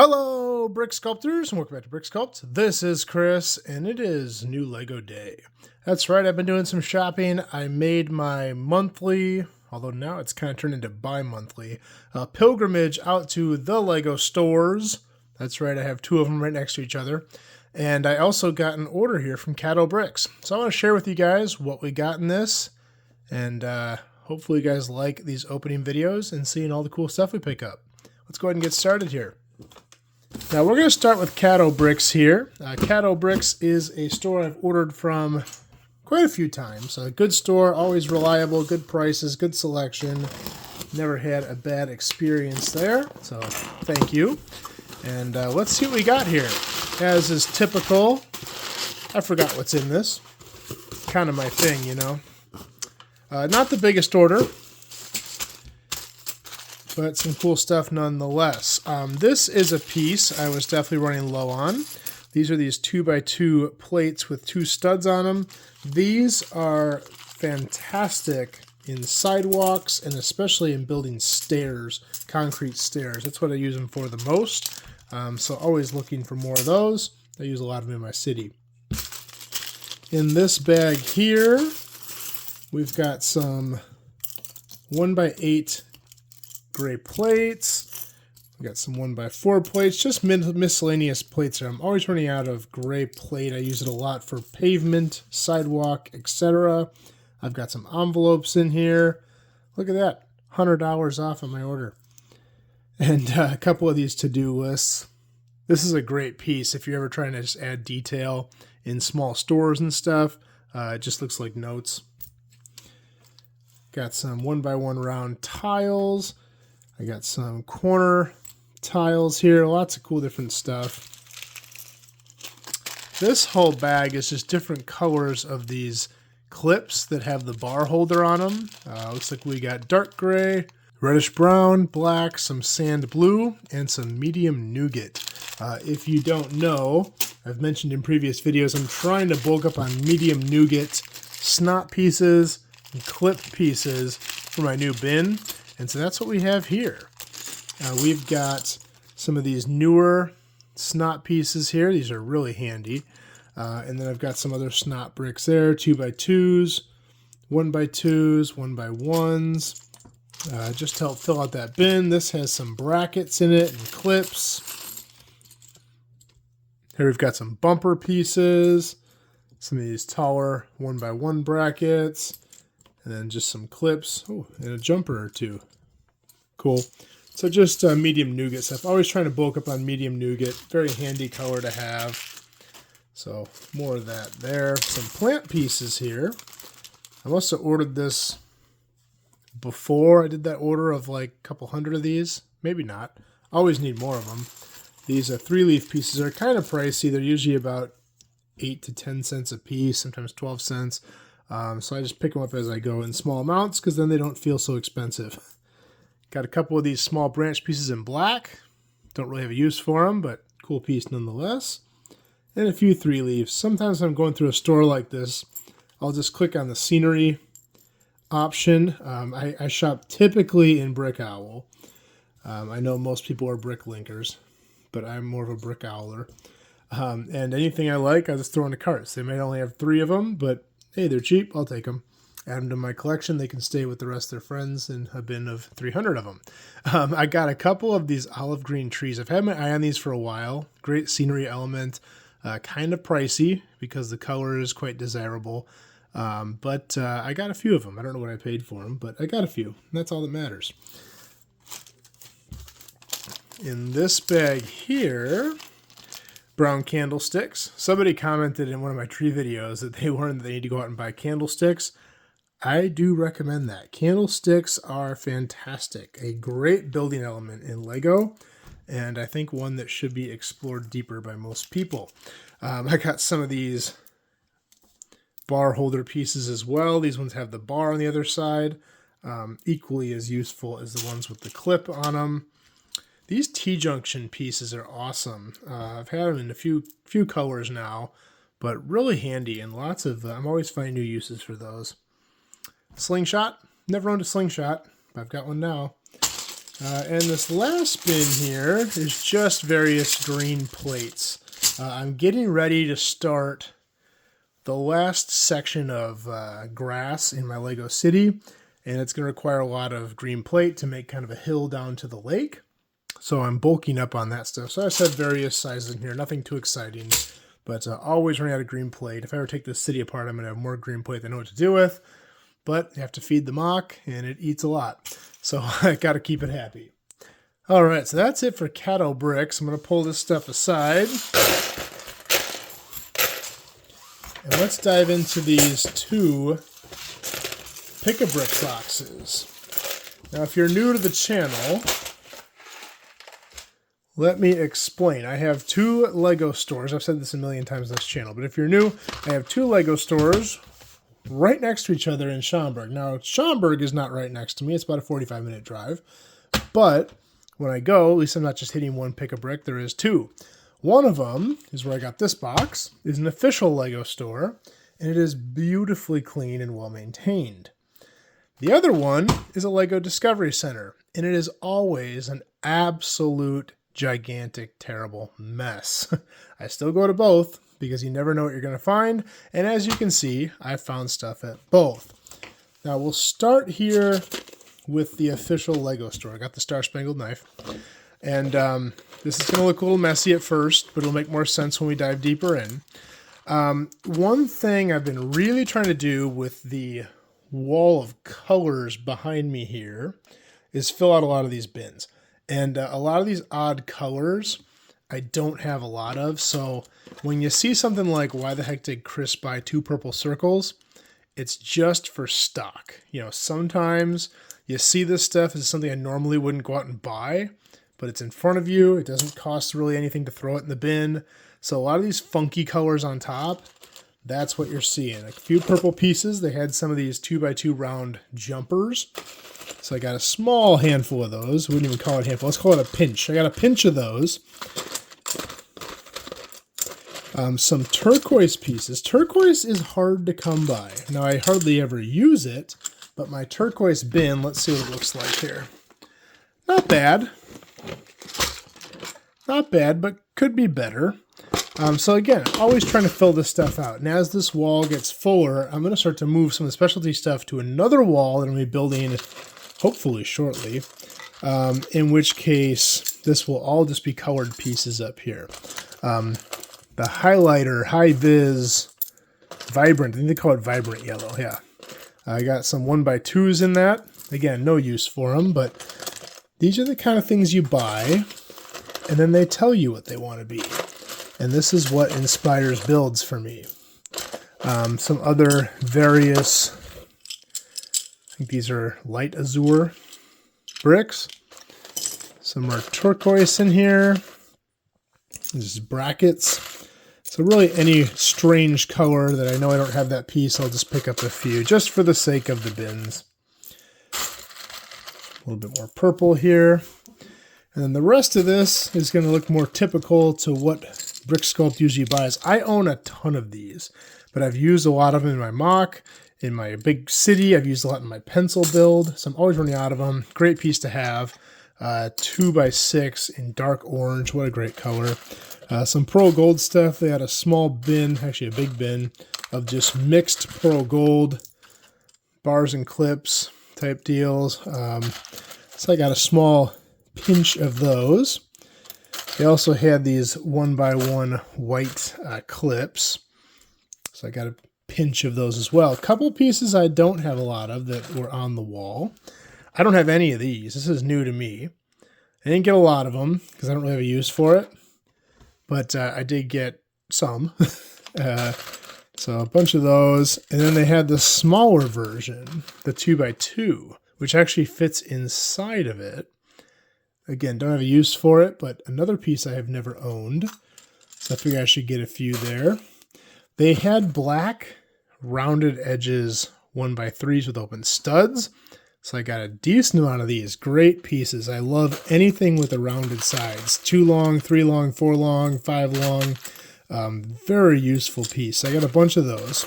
Hello, Brick Sculptors, and welcome back to Brick Sculpt. This is Chris, and it is new Lego day. That's right, I've been doing some shopping. I made my monthly, although now it's kind of turned into bi-monthly, pilgrimage out to the Lego stores. That's right, I have two of them right next to each other. And I also got an order here from Caddo Bricks. So I want to share with you guys what we got in this, and hopefully you guys like these opening videos and seeing all the cool stuff we pick up. Let's go ahead and get started here. Now we're going to start with Caddo Bricks here. Caddo Bricks is a store I've ordered from quite a few times. A good store, always reliable, good prices, good selection. Never had a bad experience there, so thank you. And let's see what we got here. As is typical, I forgot what's in this. Kind of my thing, you know. Not the biggest order, but some cool stuff nonetheless. This is a piece I was definitely running low on. These are these 2x2 plates with two studs on them. These are fantastic in sidewalks and especially in building stairs, concrete stairs. That's what I use them for the most. So always looking for more of those. I use a lot of them in my city. In this bag here, we've got some 1x8 gray plates. We got some 1x4 plates, just miscellaneous plates here. I'm always running out of gray plate. I use it a lot for pavement, sidewalk, etc. I've got some envelopes in here. Look at that, $100 off on my order. And a couple of these to-do lists. This is a great piece if you're ever trying to just add detail in small stores and stuff. It just looks like notes. Got some 1x1 round tiles. I got some corner tiles here, lots of cool different stuff. This whole bag is just different colors of these clips that have the bar holder on them. Looks like we got dark gray, reddish brown, black, some sand blue, and some medium nougat. If you don't know, I've mentioned in previous videos, I'm trying to bulk up on medium nougat snot pieces and clip pieces for my new bin. And so that's what we have here. We've got some of these newer snot pieces here. These are really handy. And then I've got some other snot bricks there, 2x2s, 1x2s, 1x1s. Just to help fill out that bin. This has some brackets in it and clips. Here we've got some bumper pieces, some of these taller 1x1 brackets, and then just some clips. Oh, and a jumper or two. Cool. So just medium nougat stuff. Always trying to bulk up on medium nougat. Very handy color to have. So more of that there. Some plant pieces here. I must have ordered this before I did that order of like a couple hundred of these. Maybe not. Always need more of them. These 3-leaf pieces are kind of pricey. They're usually about 8 to 10 cents a piece, sometimes 12 cents. So I just pick them up as I go in small amounts because then they don't feel so expensive. Got a couple of these small branch pieces in black. Don't really have a use for them, but cool piece nonetheless. And a few 3-leaves. Sometimes when I'm going through a store like this, I'll just click on the scenery option. I shop typically in Brick Owl. I know most people are brick linkers, but I'm more of a brick owler. And anything I like, I just throw in the carts. They might only have 3 of them, but hey, they're cheap. I'll take them. Add them to my collection. They can stay with the rest of their friends in a bin of 300 of them. I got a couple of these olive green trees. I've had my eye on these for a while. Great scenery element. Kind of pricey because the color is quite desirable. But I got a few of them. I don't know what I paid for them, but I got a few. That's all that matters. In this bag here, brown candlesticks. Somebody commented in one of my tree videos that they need to go out and buy candlesticks. I do recommend that. Candlesticks are fantastic. A great building element in Lego, and I think one that should be explored deeper by most people. I got some of these bar holder pieces as well. These ones have the bar on the other side. Equally as useful as the ones with the clip on them. These T-junction pieces are awesome. I've had them in a few colors now, but really handy and lots of, I'm always finding new uses for those. Slingshot. Never owned a slingshot, but I've got one now. And this last bin here is just various green plates. I'm getting ready to start the last section of grass in my Lego city, and it's going to require a lot of green plate to make kind of a hill down to the lake. So I'm bulking up on that stuff. So I said various sizes in here, nothing too exciting, but always running out of green plate. If I ever take this city apart, I'm going to have more green plate than I know what to do with. But you have to feed the mock, and it eats a lot. So I got to keep it happy. All right, so that's it for Caddo bricks. I'm going to pull this stuff aside. And let's dive into these 2 Pick-a-Brick boxes. Now, if you're new to the channel, let me explain. I have 2 Lego stores. I've said this a million times on this channel, but if you're new, I have 2 Lego stores right next to each other in Schaumburg. Now, Schaumburg is not right next to me. It's about a 45-minute drive. But when I go, at least I'm not just hitting one Pick-a-Brick. There is 2. One of them is where I got this box. Is an official Lego store, and it is beautifully clean and well-maintained. The other one is a Lego Discovery Center, and it is always an absolute gigantic, terrible mess. I still go to both because you never know what you're going to find. And as you can see, I found stuff at both. Now we'll start here with the official Lego store. I got the Star Spangled Knife. And this is going to look a little messy at first, but it'll make more sense when we dive deeper in. One thing I've been really trying to do with the wall of colors behind me here is fill out a lot of these bins. And a lot of these odd colors I don't have a lot of. So when you see something like, why the heck did Chris buy 2 purple circles? It's just for stock. You know, sometimes you see this stuff as something I normally wouldn't go out and buy, but it's in front of you. It doesn't cost really anything to throw it in the bin. So a lot of these funky colors on top, that's what you're seeing. A few purple pieces. They had some of these 2x2 round jumpers. So I got a small handful of those. Wouldn't even call it a handful. Let's call it a pinch. I got a pinch of those. Some turquoise pieces. Turquoise is hard to come by. Now, I hardly ever use it, but my turquoise bin, let's see what it looks like here. Not bad. Not bad, but could be better. So again, always trying to fill this stuff out. And as this wall gets fuller, I'm going to start to move some of the specialty stuff to another wall that I'm going to be building hopefully shortly. In which case, this will all just be colored pieces up here. The highlighter, high vis, vibrant, I think they call it vibrant yellow, yeah. I got some 1x2s in that. Again, no use for them, but these are the kind of things you buy, and then they tell you what they want to be. And this is what inspires builds for me. Some other various, I think these are light azure bricks. Some more turquoise in here. This is brackets. So really any strange color that I know I don't have that piece, I'll just pick up a few just for the sake of the bins. A little bit more purple here. And then the rest of this is going to look more typical to what Brick Sculpt usually buys. I own a ton of these, but I've used a lot of them in my mock, in my big city. I've used a lot in my pencil build, so I'm always running out of them. Great piece to have. 2x6 in dark orange. What a great color. Some pearl gold stuff. They had a small bin, actually a big bin, of just mixed pearl gold bars and clips type deals. So I got a small pinch of those. They also had these 1x1 white clips. So I got a pinch of those as well. A couple pieces I don't have a lot of that were on the wall. I don't have any of these. This is new to me. I didn't get a lot of them because I don't really have a use for it. But I did get some. So a bunch of those. And then they had the smaller version, the 2x2, which actually fits inside of it. Again, don't have a use for it, but another piece I have never owned. So I figure I should get a few there. They had black rounded edges 1x3s with open studs. So I got a decent amount of these. Great pieces. I love anything with the rounded sides. 2 long, 3 long, 4 long, 5 long. Very useful piece. I got a bunch of those.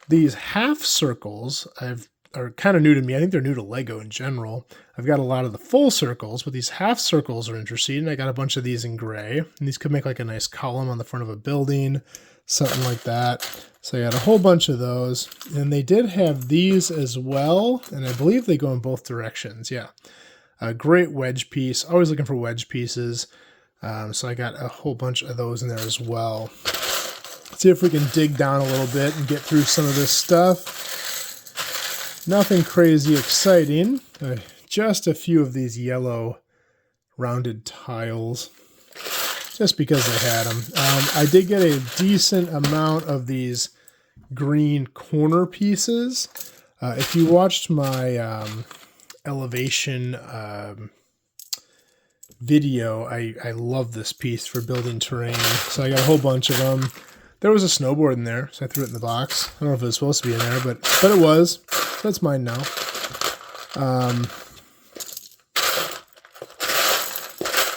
These half circles I've are kind of new to me. I think they're new to Lego in general. I've got a lot of the full circles, but these half circles are interesting. I got a bunch of these in gray, and these could make like a nice column on the front of a building, something like that. So I got a whole bunch of those, and they did have these as well, and I believe they go in both directions. Yeah, a great wedge piece. Always looking for wedge pieces. So I got a whole bunch of those in there as well. Let's see if we can dig down a little bit and get through some of this stuff. Nothing crazy exciting. Just a few of these yellow rounded tiles, just because they had them. I did get a decent amount of these green corner pieces. If you watched my elevation video, I love this piece for building terrain. So I got a whole bunch of them. There was a snowboard in there, so I threw it in the box. I don't know if it was supposed to be in there, but it was. So that's mine now.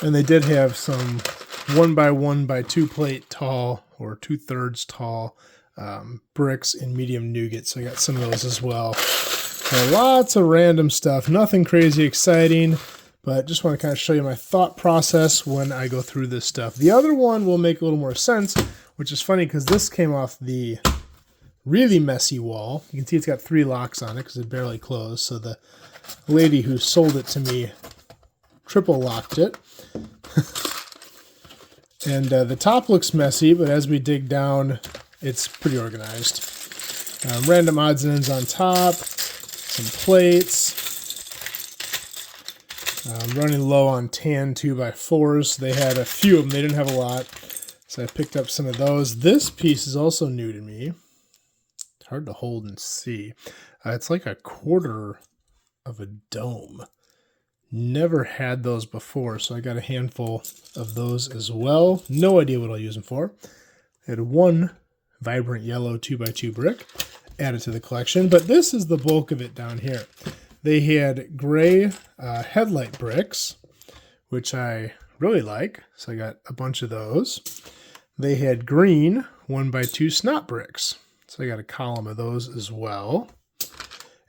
And they did have some 1x1 by 2 plate tall, or 2/3 tall bricks in medium nougat. So I got some of those as well. So lots of random stuff. Nothing crazy exciting, but just want to kind of show you my thought process when I go through this stuff. The other one will make a little more sense, which is funny because this came off the really messy wall. You can see it's got 3 locks on it because it barely closed. So the lady who sold it to me triple locked it. And the top looks messy, but as we dig down, it's pretty organized. Random odds and ends on top, some plates. Running low on tan 2x4s. They had a few of them. They didn't have a lot, so I picked up some of those. This piece is also new to me. It's hard to hold and see. It's like a quarter of a dome. Never had those before, so I got a handful of those as well. No idea what I'll use them for. I had one vibrant yellow 2x2 brick added to the collection, but this is the bulk of it down here. They had gray headlight bricks, which I really like, so I got a bunch of those. They had green 1x2 snot bricks, so I got a column of those as well.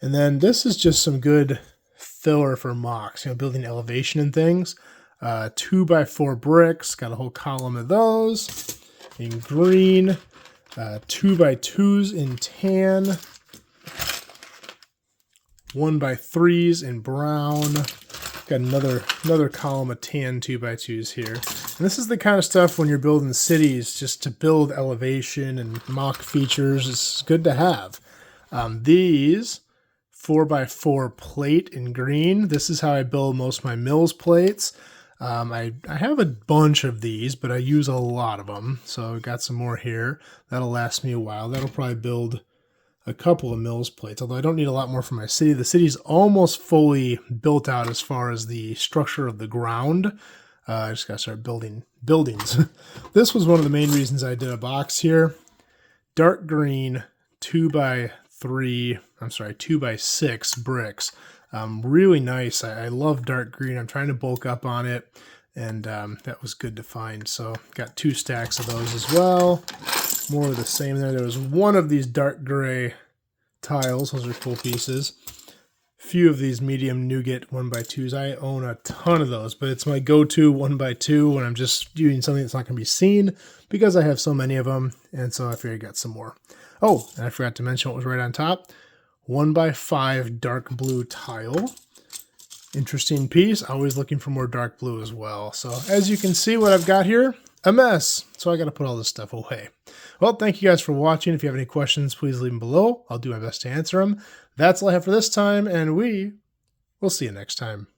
And then this is just some good filler for mocks, building elevation and things. 2x4 bricks, got a whole column of those in green. 2x2s in tan. 1x3s in brown. Got another column of tan 2x2s here. And this is the kind of stuff when you're building cities, just to build elevation and mock features, it's good to have. These 4x4 plate in green. This is how I build most of my Mills plates. I have a bunch of these, but I use a lot of them. So I've got some more here. That'll last me a while. That'll probably build a couple of Mills plates, although I don't need a lot more for my city. The city's almost fully built out as far as the structure of the ground. I just got to start building buildings. This was one of the main reasons I did a box here. Dark green 2x6 bricks. Really nice. I love dark green. I'm trying to bulk up on it, and that was good to find. So got 2 stacks of those as well. More of the same there. There was one of these dark gray tiles. Those are cool pieces. Few of these medium nougat 1x2s. I own a ton of those, but it's my go-to 1x2 when I'm just doing something that's not going to be seen because I have so many of them, and so I figured I got some more. Oh, and I forgot to mention what was right on top. 1x5 dark blue tile. Interesting piece. Always looking for more dark blue as well. So as you can see, what I've got here, a mess. So I got to put all this stuff away. Well, thank you guys for watching. If you have any questions, please leave them below. I'll do my best to answer them. That's all I have for this time, and we will see you next time.